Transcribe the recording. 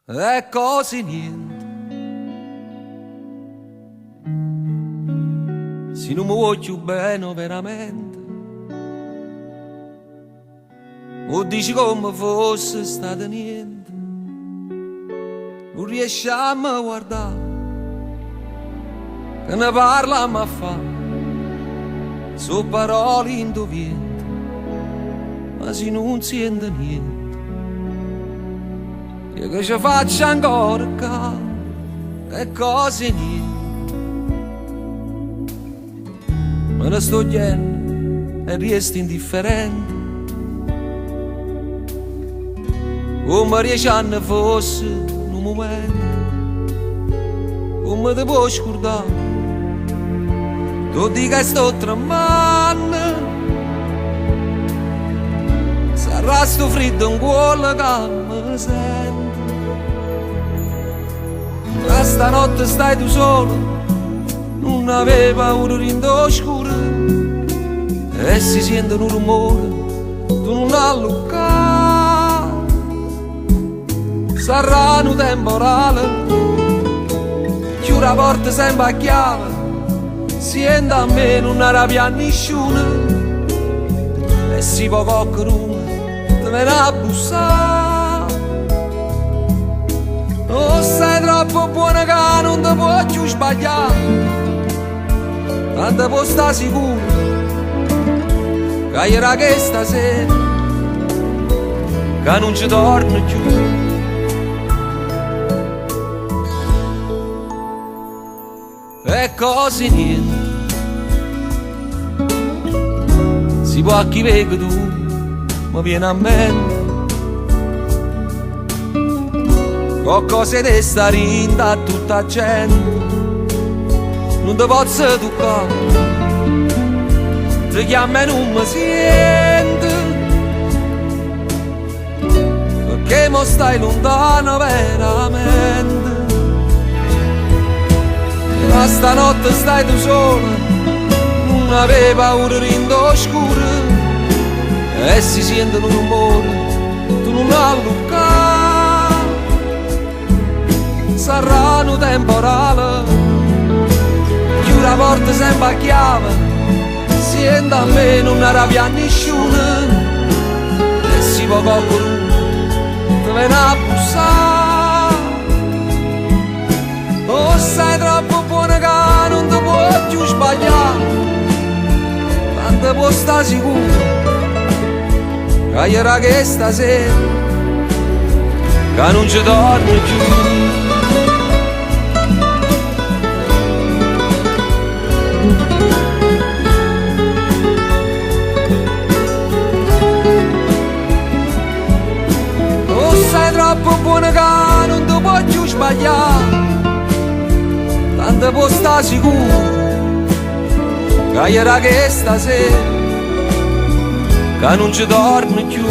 e così niente. Se non mi voglio bene veramente, o dici come fosse stato niente, non riesciamo a guardare, che ne parliamo a fare, so parole indoviente, ma se non sente niente. Io che ci faccio ancora caso e cose niente, me ne sto chiedendo e resto indifferente, come 10 anni fosse un momento, come ti puoi scordare, tu dica che sto tremando, sarà sto freddo in quello che mi sento. Ma stanotte stai tu solo, non avevi paura rindo scuro, e si sente un rumore, tu non allucca. Sarà un temporale, chiudi la porta sempre a chiave, sente a me non arrabbia nessuno, e si può qualcuno te viene a bussare. Oh, sei troppo buona che non ti puoi più sbagliare, tanto puoi stare sicuro che era che stasera che non ci torno più. E così niente, si può a chi vedi tu, ma viene a mente qualcosa di sta rinda a tutta gente, non ti posso toccare, ti chiama e non mi sente, perché mo stai lontano veramente. Ma stanotte stai tu sola, non avevi paura rindo scuro, e si sente un rumore, tu non allucca. Sarà un temporale, chiudi la porta sempre a chiave, sente a me non arrabbia nessuno, e si può qualcuno ti viene a bussare. Oh, sei troppo buona che non ti puoi più sbagliare, tanto puoi stare sicuro che era che stasera che non ci torni più. Oh, sei troppo buona che non ti puoi più sbagliare, tanto puoi stare sicuro che era che stasera che non ci torni più.